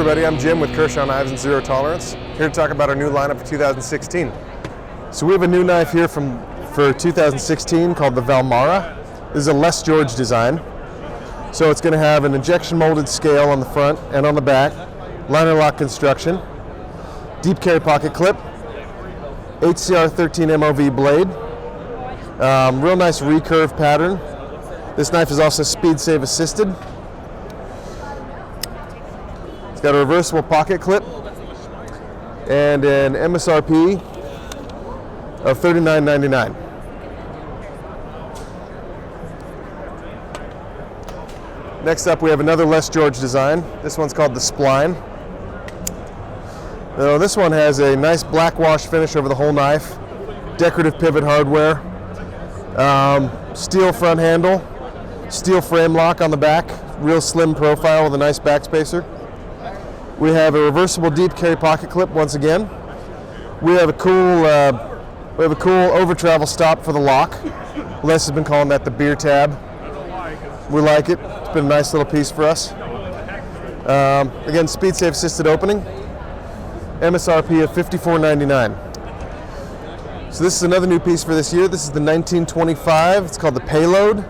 everybody, I'm Jim with Kershaw Knives and Zero Tolerance, here to talk about our new lineup for 2016. So we have a new knife here for 2016 called the Valmara. This is a Les George design. So it's going to have an injection molded scale on the front and on the back, liner lock construction, deep carry pocket clip, HCR 13 MOV blade, real nice recurve pattern. This knife is also speed save assisted. It's got a reversible pocket clip and an MSRP of $39.99. Next up we have another Les George design. This one's called the Spline. Now, this one has a nice black wash finish over the whole knife, decorative pivot hardware, steel front handle, steel frame lock on the back, real slim profile with a nice backspacer. We have a reversible deep carry pocket clip once again. We have a cool over travel stop for the lock. Les has been calling that the beer tab. We like it. It's been a nice little piece for us. Again, speed safe assisted opening. MSRP of $54.99. So this is another new piece for this year. This is the 1925. It's called the Payload.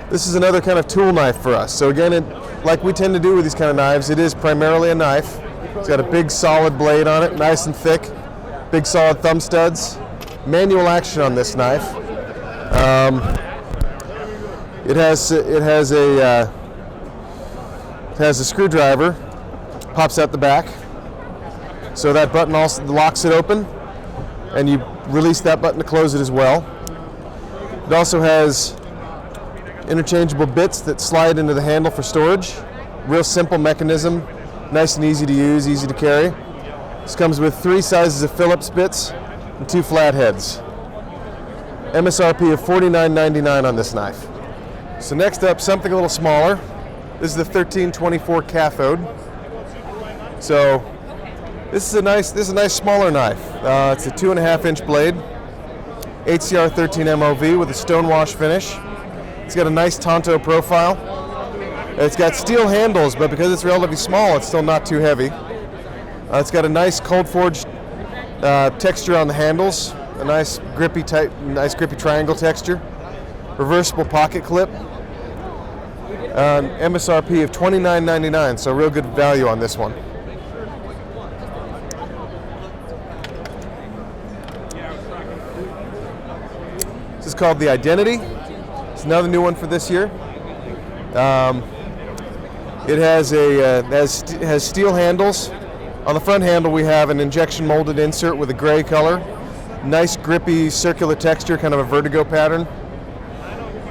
This is another kind of tool knife for us. So again, like we tend to do with these kind of knives, it is primarily a knife. It's got a big solid blade on it, nice and thick, big solid thumb studs. Manual action on this knife. It has a screwdriver, pops out the back. So that button also locks it open, and you release that button to close it as well. It also has interchangeable bits that slide into the handle for storage. Real simple mechanism, nice and easy to use, easy to carry. This comes with 3 sizes of Phillips bits and 2 flat heads. MSRP of $49.99 on this knife. So next up, something a little smaller. This is the 1324 cathode. So this is a nice smaller knife. It's a 2.5-inch blade, HCR 13 MOV with a stonewash finish. It's got a nice Tonto profile. It's got steel handles, but because it's relatively small, it's still not too heavy. It's got a nice cold forged texture on the handles, a nice grippy triangle texture, reversible pocket clip, MSRP of $29.99. So real good value on this one. This is called the Identity. It's another new one for this year. It has steel handles. On the front handle we have an injection molded insert with a gray color. Nice grippy circular texture, kind of a vertigo pattern.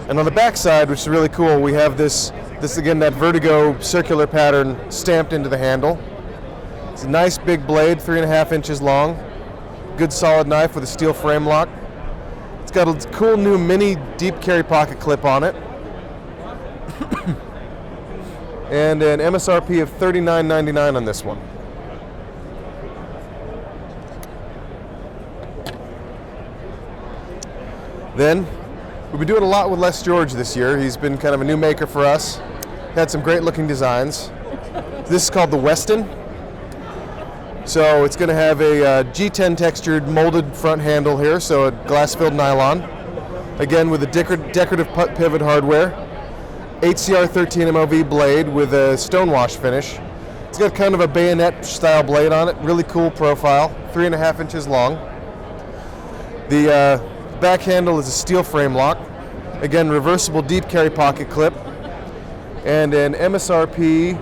And on the back side, which is really cool, we have this again, that vertigo circular pattern stamped into the handle. It's a nice big blade, 3.5 inches long. Good solid knife with a steel frame lock. It's got a cool new mini deep carry pocket clip on it. And an MSRP of $39.99 on this one. Then, we've been doing a lot with Les George this year. He's been kind of a new maker for us. Had some great looking designs. This is called the Weston. So it's going to have a G10 textured molded front handle here, so a glass-filled nylon. Again with a decorative pivot hardware. HCR 13 MOV blade with a stonewash finish. It's got kind of a bayonet style blade on it, really cool profile, 3.5 inches long. The back handle is a steel frame lock. Again, reversible deep carry pocket clip. And an MSRP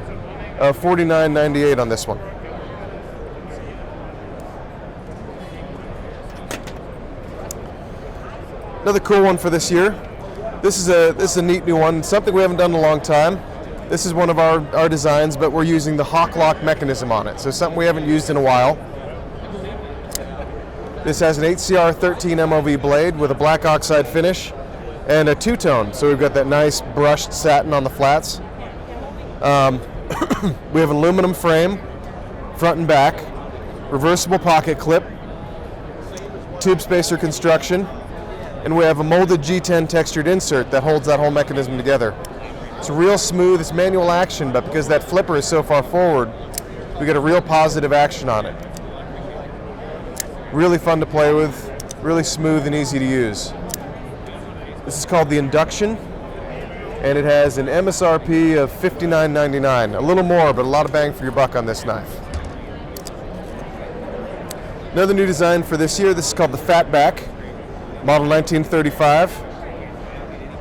of $49.98 on this one. Another cool one for this year. This is a neat new one, something we haven't done in a long time. This is one of our designs, but we're using the hawk lock mechanism on it, so something we haven't used in a while. This has an HCR 13 MOV blade with a black oxide finish and a two-tone, so we've got that nice brushed satin on the flats. We have an aluminum frame, front and back, reversible pocket clip, tube spacer construction, and we have a molded G10 textured insert that holds that whole mechanism together. It's real smooth, it's manual action, but because that flipper is so far forward, we get a real positive action on it. Really fun to play with, really smooth and easy to use. This is called the Induction, and it has an MSRP of $59.99. A little more, but a lot of bang for your buck on this knife. Another new design for this year, this is called the Fatback, model 1935.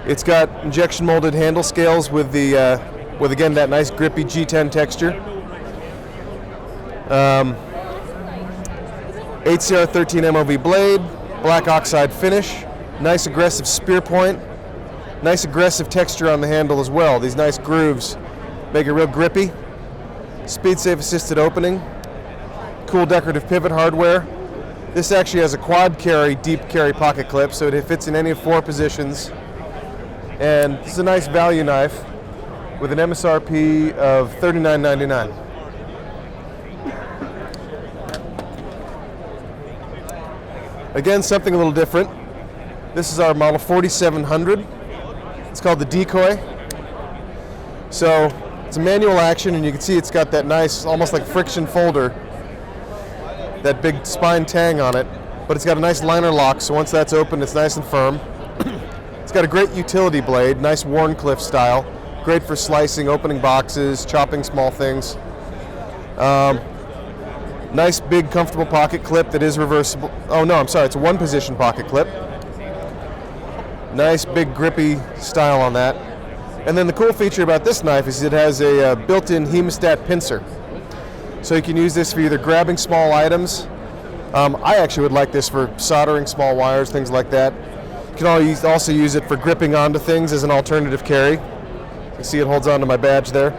It's got injection molded handle scales with again that nice grippy G10 texture. 8CR13 MOV blade, black oxide finish, nice aggressive spear point, nice aggressive texture on the handle as well. These nice grooves make it real grippy. Speed safe assisted opening, cool decorative pivot hardware. This actually has a quad carry, deep carry pocket clip, so it fits in any of 4 positions. And this is a nice value knife with an MSRP of $39.99. Again, something a little different. This is our model 4700. It's called the Decoy. So it's a manual action, and you can see it's got that nice, almost like friction folder, that big spine tang on it, but it's got a nice liner lock, so once that's open, it's nice and firm. It's got a great utility blade, nice Warncliffe style, great for slicing, opening boxes, chopping small things. Nice big comfortable pocket clip that is reversible. Oh no, I'm sorry, it's a 1-position pocket clip. Nice big grippy style on that. And then the cool feature about this knife is it has a built-in hemostat pincer. So you can use this for either grabbing small items. I actually would like this for soldering small wires, things like that. You can also use it for gripping onto things as an alternative carry. You can see it holds onto my badge there.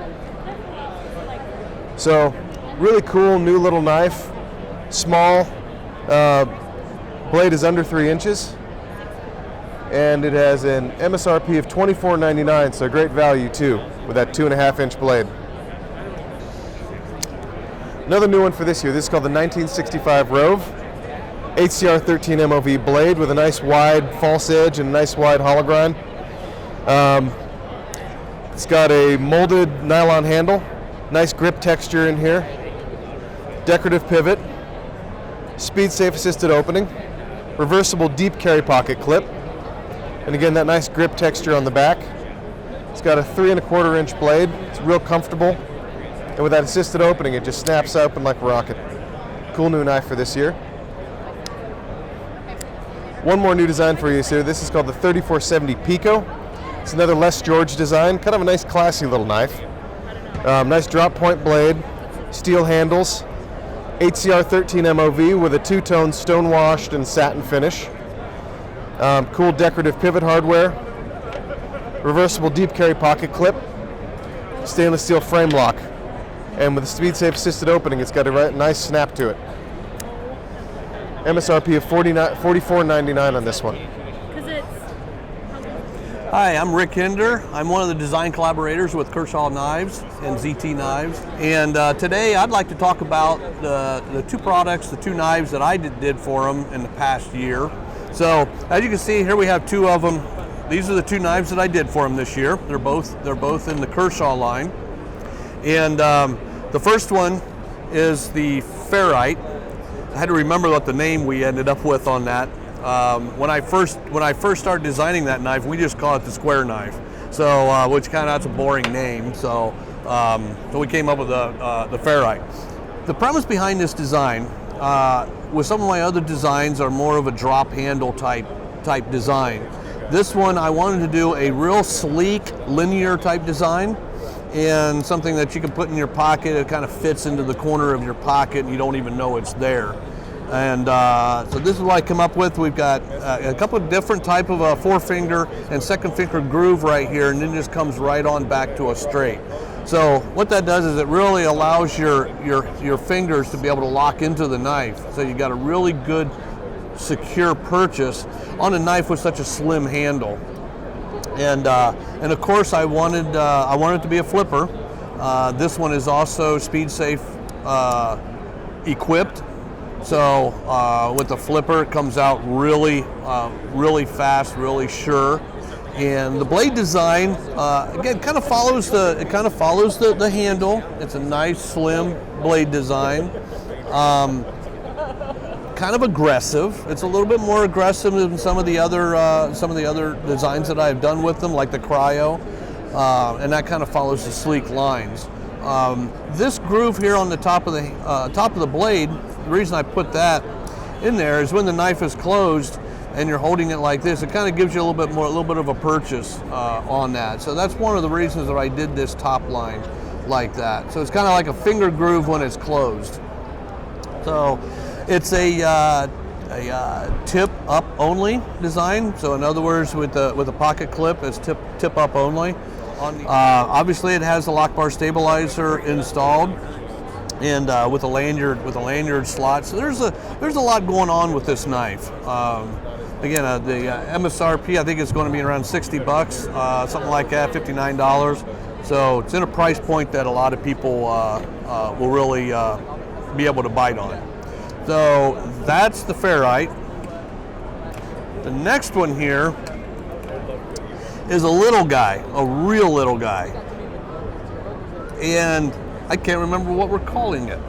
So really cool new little knife. Small, blade is under 3 inches. And it has an MSRP of $24.99, so great value too, with that 2.5-inch blade. Another new one for this year, this is called the 1965 Rove. 8CR13 MOV blade with a nice wide false edge and a nice wide hollow grind. It's got a molded nylon handle, nice grip texture in here, decorative pivot, speed safe assisted opening, reversible deep carry pocket clip, and again that nice grip texture on the back. It's got a 3.25-inch blade, it's real comfortable, and with that assisted opening it just snaps open like a rocket. Cool new knife for this year. One more new design for you here. This is called the 3470 Pico. It's another Les George design, kind of a nice classy little knife. Nice drop point blade, steel handles, 8CR13 MOV with a 2-tone stone washed and satin finish. Cool decorative pivot hardware, reversible deep carry pocket clip, stainless steel frame lock, and with a speed safe assisted opening it's got a nice snap to it. MSRP of $44.99 on this one. Hi, I'm Rick Hinderer. I'm one of the design collaborators with Kershaw Knives and ZT Knives. And today I'd like to talk about the 2 products, the 2 knives that I did for them in the past year. So as you can see here we have 2 of them. These are the 2 knives that I did for them this year. They're both in the Kershaw line. And the first one is the Ferrite. I had to remember what the name we ended up with on that. When I first started designing that knife, we just call it the square knife. So, which kind of that's a boring name. So we came up with the Ferrite. The premise behind this design, with some of my other designs, are more of a drop handle type design. This one I wanted to do a real sleek, linear type design, and something that you can put in your pocket. It kind of fits into the corner of your pocket and you don't even know it's there. And so this is what I come up with. We've got a couple of different type of a 4-finger and 2nd-finger groove right here, and then just comes right on back to a straight. So what that does is it really allows your fingers to be able to lock into the knife. So you got a really good, secure purchase on a knife with such a slim handle. And of course I wanted it to be a flipper. This one is also speed safe equipped. So with the flipper, it comes out really fast, really sure. And the blade design, again, kind of follows the handle. It's a nice, slim blade design. Kind of aggressive. It's a little bit more aggressive than some of the other designs that I've done with them, like the Cryo, and that kind of follows the sleek lines. This groove here on the top of the blade, the reason I put that in there is when the knife is closed and you're holding it like this, it kind of gives you a little bit of a purchase on that. So that's one of the reasons that I did this top line like that. So it's kind of like a finger groove when it's closed. So it's a tip up only design. So in other words, with the pocket clip, it's tip up only. Obviously, it has the lock bar stabilizer installed, and with a lanyard slot. So there's a lot going on with this knife. Again, the MSRP, I think it's going to be around $60, something like that, $59. So it's in a price point that a lot of people will really be able to bite on. So that's the ferrite. The next one here is a little guy, a real little guy. And I can't remember what we're calling it.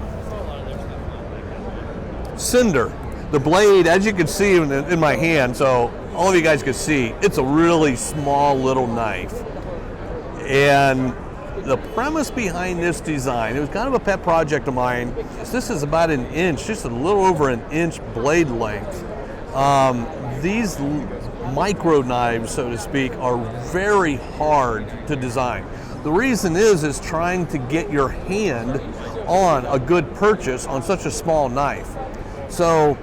Cinder. The blade, as you can see in my hand, so all of you guys can see, it's a really small little knife. And the premise behind this design, it was kind of a pet project of mine. This is about an inch, just a little over an inch blade length. These micro knives, so to speak, are very hard to design. The reason is trying to get your hand on a good purchase on such a small knife. So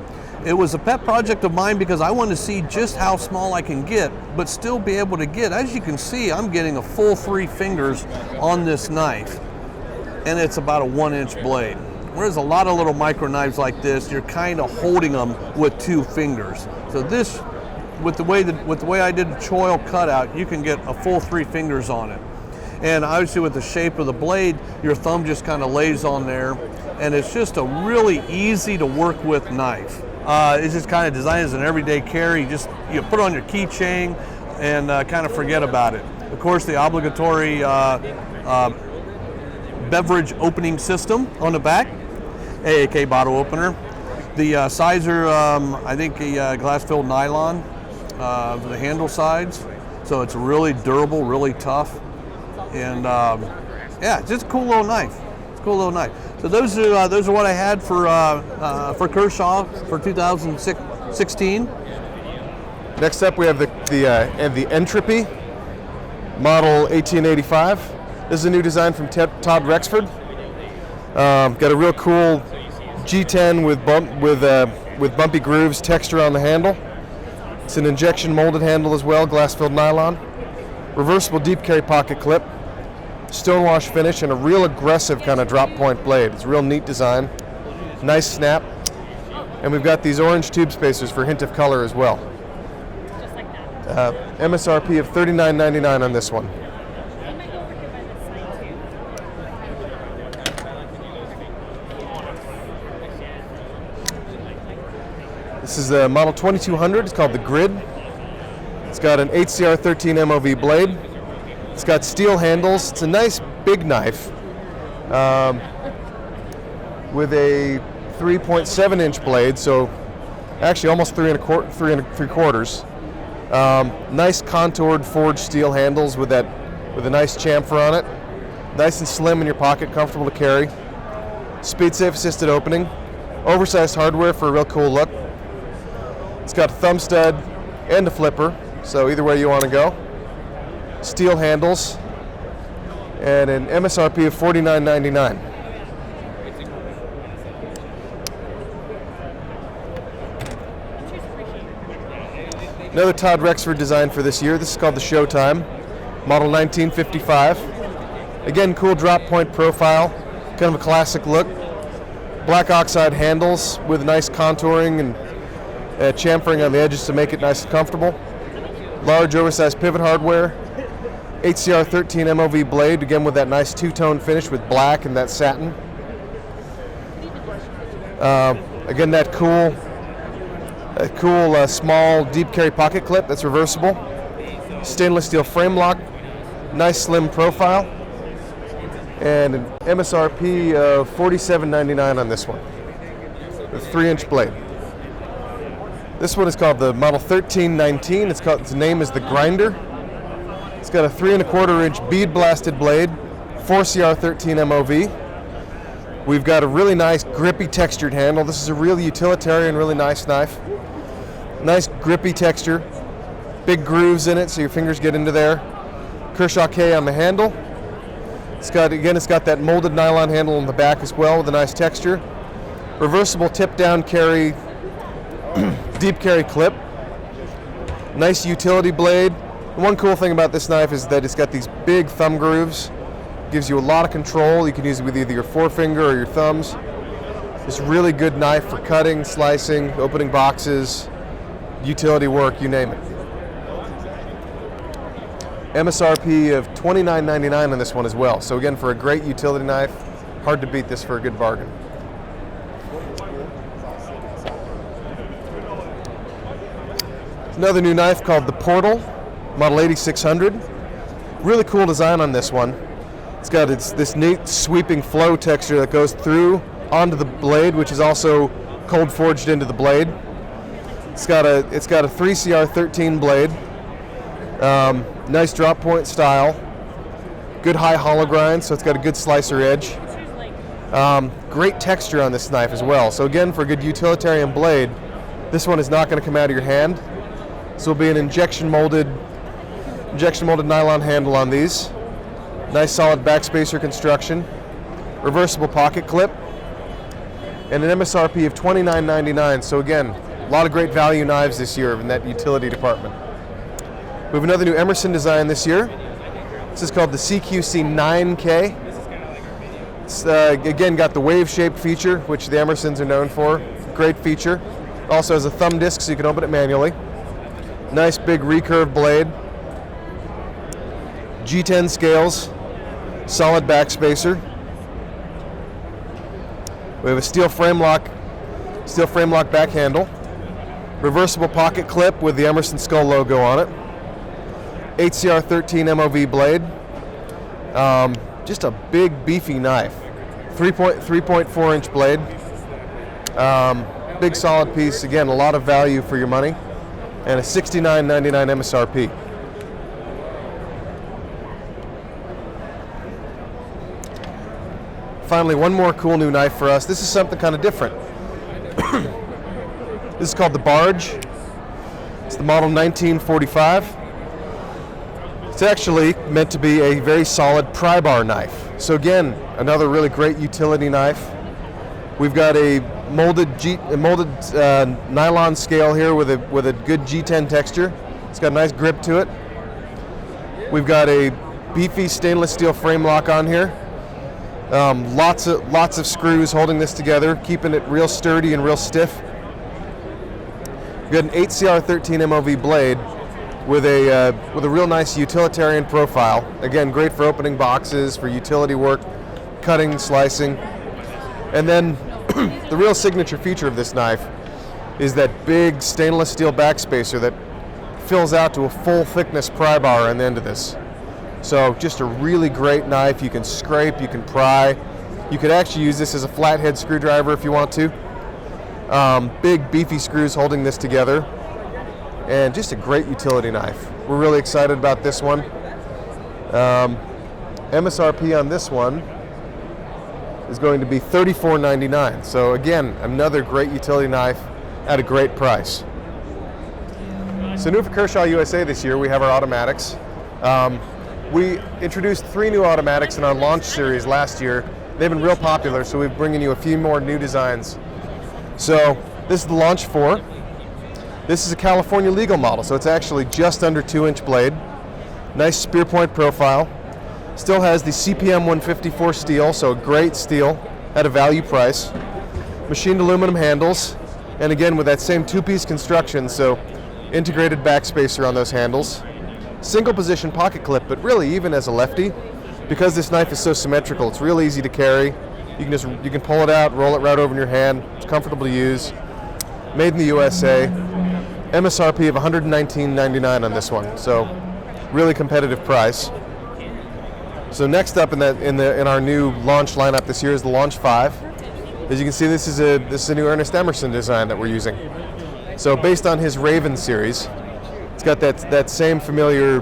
it was a pet project of mine because I wanted to see just how small I can get, but still be able to get. As you can see, I'm getting a full 3 fingers on this knife, and it's about a 1-inch blade. Whereas a lot of little micro knives like this, you're kind of holding them with 2 fingers. So this, with the way I did the choil cutout, you can get a full 3 fingers on it. And obviously with the shape of the blade, your thumb just kind of lays on there, and it's just a really easy to work with knife. It's just kind of designed as an everyday carry. You put it on your keychain and kind of forget about it. Of course, the obligatory beverage opening system on the back, AAK bottle opener. The sides are, I think, a glass-filled nylon for the handle sides. So it's really durable, really tough. And yeah, it's just a cool little knife. It's a cool little knife. So those are what I had for Kershaw for 2016. Next up, we have the Entropy model 1885. This is a new design from Todd Rexford. Got a real cool G10 with bumpy grooves, texture on the handle. It's an injection molded handle as well, glass-filled nylon. Reversible deep carry pocket clip. Stonewash finish and a real aggressive kind of drop point blade. It's a real neat design. Nice snap. And we've got these orange tube spacers for a hint of color as well. Just like that. MSRP of $39.99 on this one. They might go over here by this side too. This is the model 2200. It's called the Grid. It's got an HCR 13 MOV blade. It's got steel handles. It's a nice big knife with a 3.7-inch blade, so actually almost 3 3/4. Nice contoured forged steel handles with a nice chamfer on it. Nice and slim in your pocket, comfortable to carry. Speed safe assisted opening. Oversized hardware for a real cool look. It's got a thumb stud and a flipper, so either way you want to go. Steel handles, and an MSRP of $49.99. Another Todd Rexford design for this year. This is called the Showtime, model 1955. Again, cool drop point profile, kind of a classic look. Black oxide handles with nice contouring and chamfering on the edges to make it nice and comfortable. Large oversized pivot hardware. HCR 13 MOV blade, again with that nice two-tone finish with black and that satin. Again, that cool small deep carry pocket clip that's reversible. stainless steel frame lock, nice slim profile, and an MSRP of $47.99 on this one. A 3-inch blade. This one is called the model 1319. Its name is the Grinder. It's got a 3 1/4 inch bead blasted blade, 4CR13 MOV. We've got a really nice grippy textured handle. This is a really utilitarian, really nice knife. Nice grippy texture, big grooves in it so your fingers get into there. Kershaw K on the handle. It's got that molded nylon handle on the back as well with a nice texture. Reversible tip down carry, deep carry clip. Nice utility blade. One cool thing about this knife is that it's got these big thumb grooves. Gives you a lot of control. You can use it with either your forefinger or your thumbs. It's a really good knife for cutting, slicing, opening boxes, utility work, you name it. MSRP of $29.99 on this one as well. So again, for a great utility knife, hard to beat this for a good bargain. Another new knife called the Portal, model 8600. Really cool design on this one. It's got this neat sweeping flow texture that goes through onto the blade, which is also cold forged into the blade. It's got a 3CR13 blade. Nice drop point style. Good high hollow grind, so it's got a good slicer edge. Great texture on this knife as well. So again, for a good utilitarian blade, this one is not going to come out of your hand. This will be an injection molded nylon handle on these. Nice solid backspacer construction. Reversible pocket clip. And an MSRP of $29.99. So again, a lot of great value knives this year in that utility department. We have another new Emerson design this year. This is called the CQC 9K. It's again got the wave-shaped feature, which the Emersons are known for. Great feature. Also has a thumb disc so you can open it manually. Nice big recurve blade. G10 scales. Solid backspacer. We have a steel frame lock back handle. Reversible pocket clip with the Emerson Skull logo on it. 8CR13 MOV blade. Just a big beefy knife. 3.4 inch blade. Big solid piece. Again, a lot of value for your money. And a $69.99 MSRP. Finally, one more cool new knife for us. This is something kind of different. This is called the Barge. It's the model 1945. It's actually meant to be a very solid pry bar knife. So again, another really great utility knife. We've got a molded nylon scale here with a good G10 texture. It's got a nice grip to it. We've got a beefy stainless steel frame lock on here. Lots of screws holding this together, keeping it real sturdy and real stiff. We've got an 8CR13 MOV blade with a real nice utilitarian profile. Again, great for opening boxes, for utility work, cutting, slicing. And then the real signature feature of this knife is that big stainless steel backspacer that fills out to a full thickness pry bar on the end of this. So just a really great knife. You can scrape, you can pry. You could actually use this as a flathead screwdriver if you want to. Big beefy screws holding this together. And just a great utility knife. We're really excited about this one. MSRP on this one is going to be $34.99. So again, another great utility knife at a great price. So new for Kershaw USA this year, we have our automatics. We introduced 3 new automatics in our launch series last year. They've been real popular, so we're bringing you a few more new designs. So this is the Launch 4. This is a California legal model, so it's actually just under 2-inch blade. Nice spear point profile. Still has the CPM 154 steel, so a great steel at a value price. Machined aluminum handles, and again with that same 2-piece construction, so integrated backspacer on those handles. Single position pocket clip, but really even as a lefty, because this knife is so symmetrical, it's real easy to carry. You can pull it out, roll it right over in your hand. It's comfortable to use. Made in the USA. MSRP of $119.99 on this one. So Really competitive price. So next up in our new launch lineup this year is the Launch 5. As you can see, this is a new Ernest Emerson design that we're using. So based on his Raven series, it's got that same familiar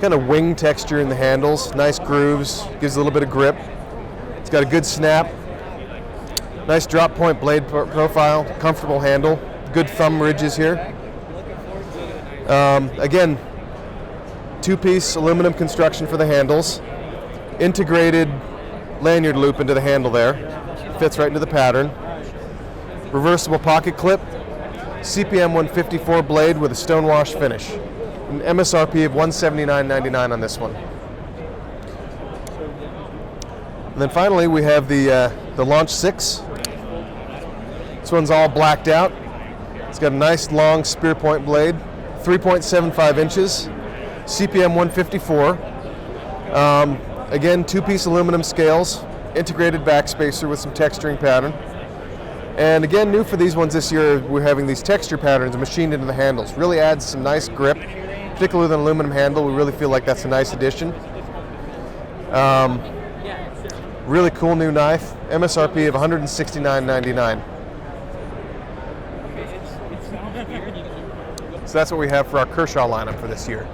kind of wing texture in the handles, nice grooves, gives a little bit of grip. It's got a good snap, nice drop point blade profile, comfortable handle, good thumb ridges here. Again, two-piece aluminum construction for the handles, integrated lanyard loop into the handle there, fits right into the pattern. Reversible pocket clip, CPM 154 blade with a stonewash finish. An MSRP of $179.99 on this one. And then finally we have the Launch 6. This one's all blacked out. It's got a nice long spear point blade, 3.75 inches, CPM 154. Again, two-piece aluminum scales, integrated backspacer with some texturing pattern. And again, new for these ones this year, we're having these texture patterns machined into the handles. Really adds some nice grip, particularly with an aluminum handle. We really feel like that's a nice addition. Really cool new knife, MSRP of $169.99. So that's what we have for our Kershaw lineup for this year.